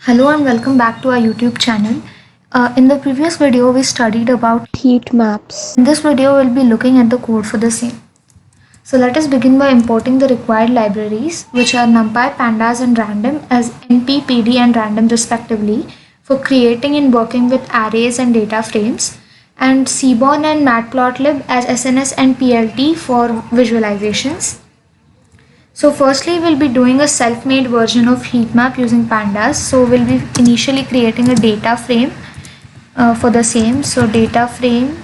Hello and welcome back to our YouTube channel. In the previous video, we studied about heat maps. in this video, we'll be looking at the code for the same. So let us begin by importing the required libraries, which are NumPy, Pandas, and Random as NP, PD, and Random respectively, for creating and working with arrays and data frames, and Seaborn and Matplotlib as SNS and PLT for visualizations. So firstly, we'll be doing a self-made version of heat map using pandas. So we'll be initially creating a data frame for the same. So data frame,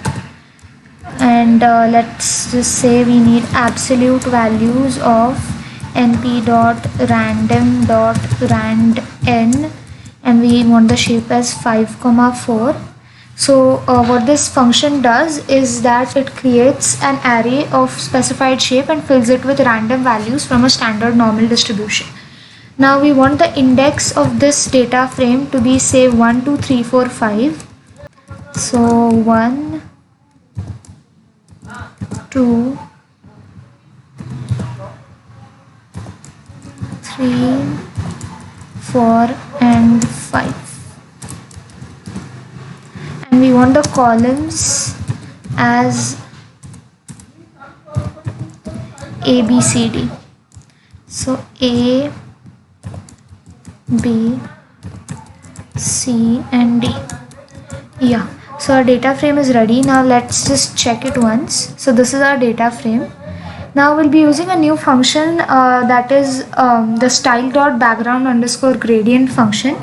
and let's just say we need absolute values of np.random.randn, and we want the shape as 5,4. So what this function does is that it creates an array of specified shape and fills it with random values from a standard normal distribution. Now we want the index of this data frame to be, say, 1, 2, 3, 4, 5. So 1, 2, 3, 4, and 5. And we want the columns as A, B, C, D. So A, B, C, and D. Yeah, so our data frame is ready. Now let's just check it once. So this is our data frame. Now we'll be using a new function that is the style.background_gradient function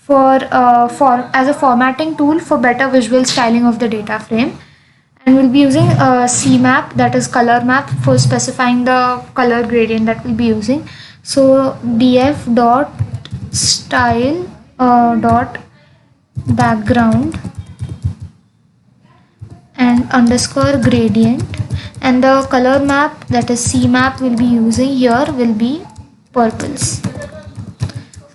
for as a formatting tool for better visual styling of the data frame. And we'll be using a CMap, that is color map, for specifying the color gradient that we'll be using. So df.style.background and underscore gradient, and the color map, that is CMap, we'll be using here will be purples.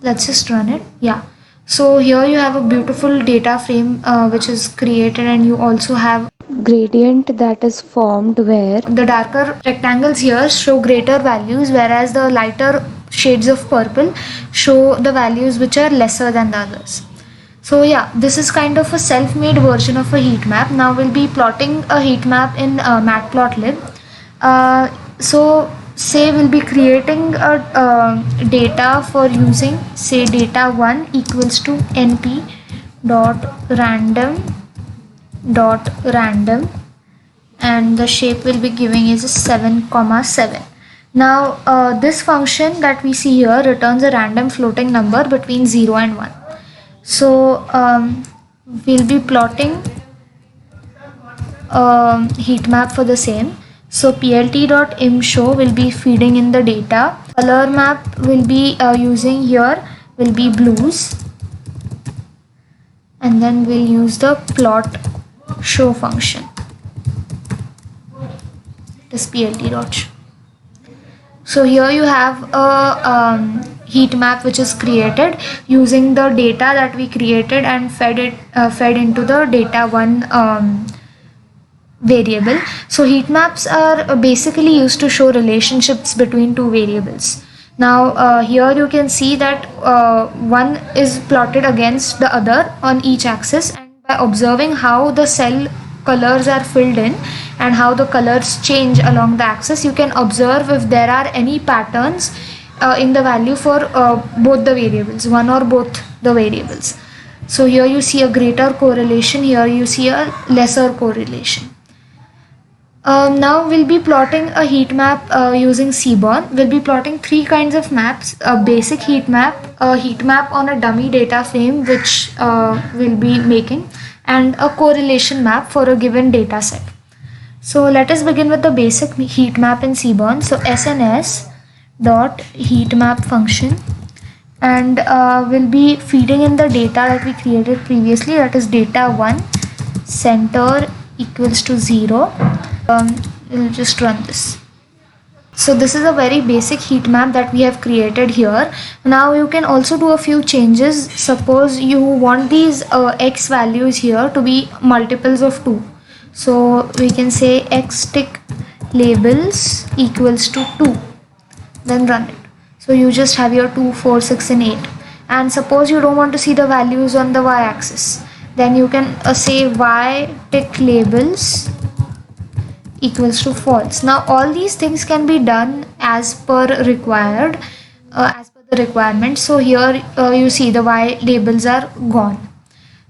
Let's just run it. Yeah, so here you have a beautiful data frame which is created, and you also have Gradient that is formed where the darker rectangles here show greater values, whereas the lighter shades of purple show the values which are lesser than the others. So yeah, this is kind of a self-made version of a heat map. Now we'll be plotting a heat map in Matplotlib. So say we'll be creating a data for using, say, data1 equals to np.random.random, and the shape we'll be giving is 7,7. Now this function that we see here returns a random floating number between 0 and 1. So we'll be plotting heat map for the same. So plt.imshow will be feeding in the data. Color map will be using here will be blues, and then we'll use the plot show function. This plt.show. So here you have a heat map which is created using the data that we created and fed into the data1 variable. So heat maps are basically used to show relationships between two variables. Now here you can see that one is plotted against the other on each axis, and by observing how the cell colors are filled in and how the colors change along the axis, you can observe if there are any patterns in the value for both the variables, one or both the variables. So here you see a greater correlation, here you see a lesser correlation. Now we'll be plotting a heat map using Seaborn. We'll be plotting three kinds of maps: a basic heat map, a heat map on a dummy data frame which we'll be making, and a correlation map for a given data set. So let us begin with the basic heat map in Seaborn. So SNS dot heat map function, and we'll be feeding in the data that we created previously, that is data1 center equals to 0. We'll just run this. So this is a very basic heat map that we have created here. Now you can also do a few changes. Suppose you want these x values here to be multiples of 2. So we can say x tick labels equals to 2. Then run it. So you just have your 2, 4, 6 and 8. And suppose you don't want to see the values on the y-axis, then you can say y tick labels equals to false. Now all these things can be done as per required, as per the requirement. So here you see the y labels are gone.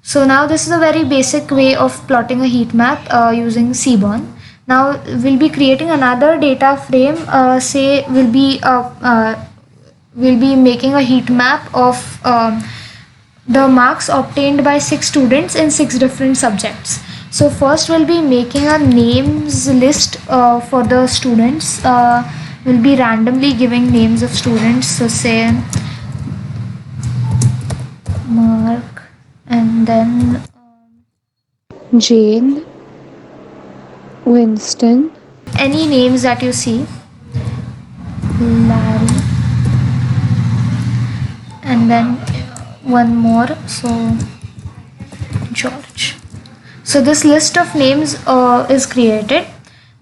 So now this is a very basic way of plotting a heat map using Seaborn. Now we'll be creating another data frame. Say we'll be making a heat map of the marks obtained by 6 students in 6 different subjects. So first we'll be making a names list for the students. We'll be randomly giving names of students. So say Mark, and then Jane, Winston, any names that you see, Larry, and then one more, so George. So this list of names is created.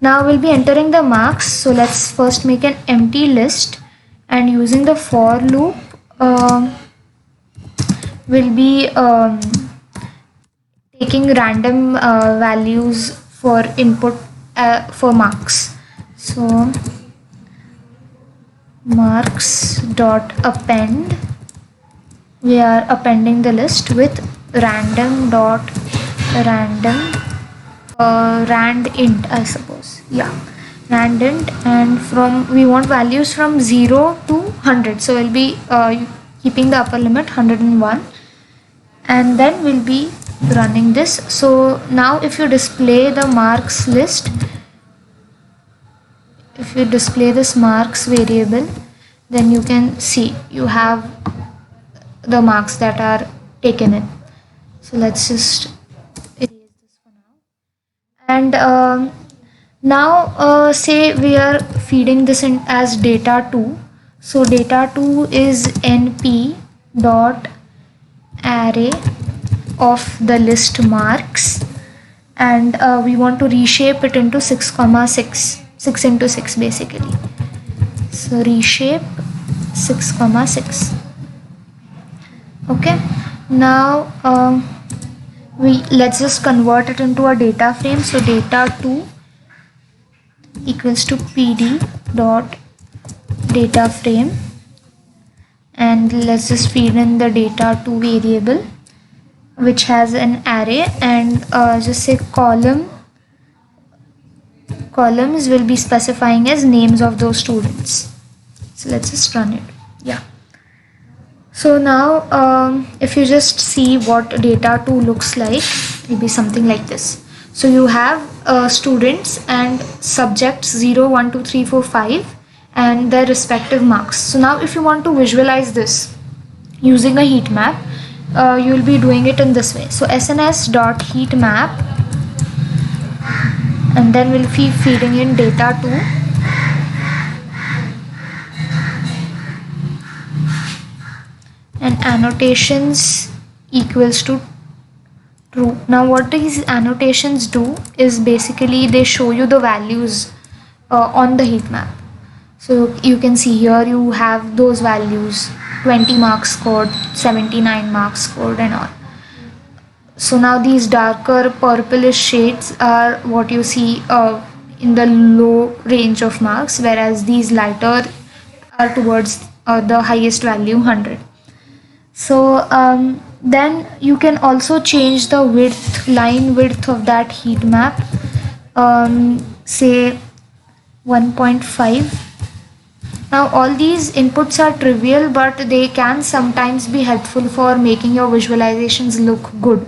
Now we'll be entering the marks. So let's first make an empty list, and using the for loop we'll be taking random values for input for marks. So marks dot append, we are appending the list with random dot random rand int, I suppose, yeah, rand int, and from we want values from 0 to 100, so we'll be keeping the upper limit 101, and then we'll be running this. So now if you display the marks list, if you display this marks variable, then you can see you have the marks that are taken in. So let's just erase this for now. And now say we are feeding this in as data2. So data2 is np dot array of the list marks, and we want to reshape it into 6, 6 into 6 basically. So reshape 6, 6. Okay, now let's just convert it into a data frame. So data2 equals to pd dot data frame, and let's just feed in the data2 variable which has an array, and just say columns will be specifying as names of those students. So let's just run it. Yeah. So now if you just see what data2 looks like, it will be something like this. So you have students and subjects 0, 1, 2, 3, 4, 5 and their respective marks. So now if you want to visualize this using a heat map, you will be doing it in this way. So sns dot heat map, and then we'll be feeding in data2, and annotations equals to true. Now what these annotations do is basically they show you the values on the heat map. So you can see here you have those values, 20 marks scored, 79 marks scored and all. So now these darker purplish shades are what you see in the low range of marks, whereas these lighter are towards the highest value, 100. So then you can also change the width, line width of that heat map, say 1.5. Now all these inputs are trivial, but they can sometimes be helpful for making your visualizations look good.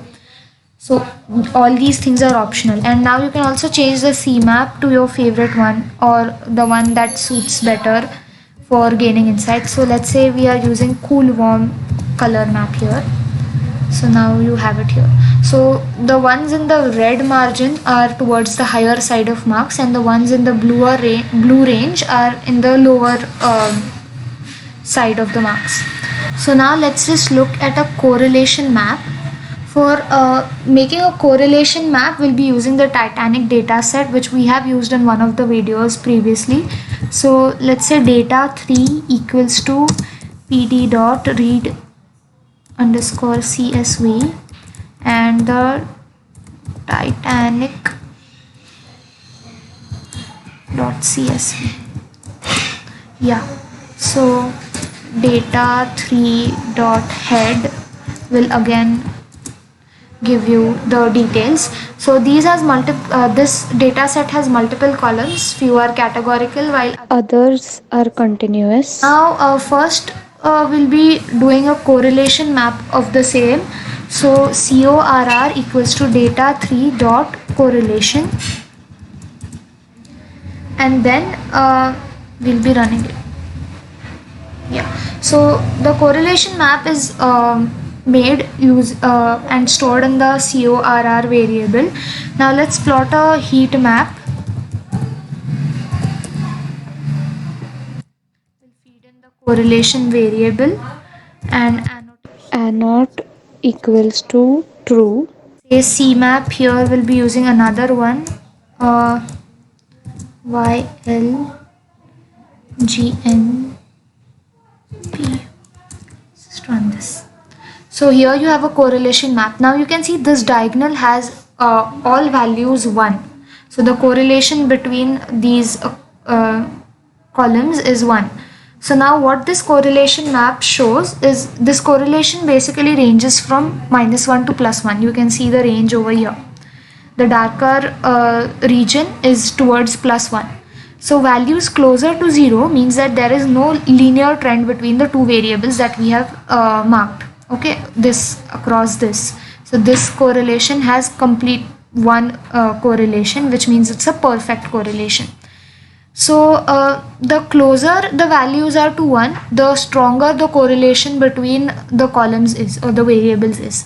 So all these things are optional, and now you can also change the CMAP to your favorite one or the one that suits better for gaining insight. So let's say we are using cool warm color map here. So now you have it here. So the ones in the red margin are towards the higher side of marks, and the ones in the blue range are in the lower side of the marks. So now let's just look at a correlation map. For making a correlation map, we'll be using the Titanic dataset, which we have used in one of the videos previously. So let's say data3 equals to pd dot read underscore CSV and the Titanic dot CSV. Yeah, so data3 dot head will again give you the details. So these has this data set has multiple columns, few are categorical while others are continuous. now first we'll be doing a correlation map of the same. So CORR equals to data3 dot correlation, and then we'll be running it. Yeah, so the correlation map is made and stored in the CORR variable. Now let's plot a heat map. We'll feed in the correlation variable and annotate. Anode equals to true. Say CMap, here we'll be using another one, YLGNP. Just run this. So here you have a correlation map. Now you can see this diagonal has all values 1. So the correlation between these columns is 1. So now what this correlation map shows is this correlation basically ranges from -1 to +1. You can see the range over here. The darker region is towards +1. So values closer to 0 means that there is no linear trend between the two variables that we have marked. Okay, this across this. So this correlation has complete one correlation, which means it's a perfect correlation. So the closer the values are to 1, the stronger the correlation between the columns is, or the variables is.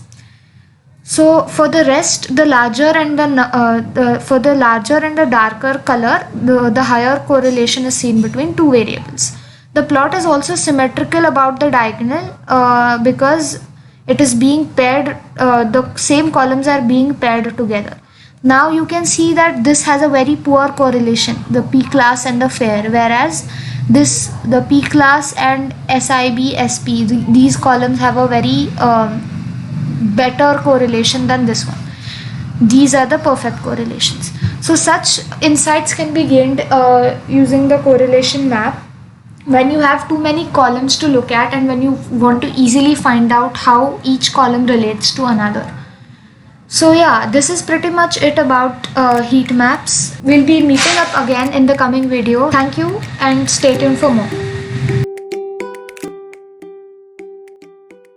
So for the rest, the larger and the larger and the darker color, the higher correlation is seen between two variables. The plot is also symmetrical about the diagonal because it is being paired. The same columns are being paired together. Now you can see that this has a very poor correlation, the P class and the fair, whereas the P class and SIB, SP, these columns have a very better correlation than this one. These are the perfect correlations. So such insights can be gained using the correlation map when you have too many columns to look at and when you want to easily find out how each column relates to another. So yeah, this is pretty much it about heat maps. We'll be meeting up again in the coming video. Thank you and stay tuned for more.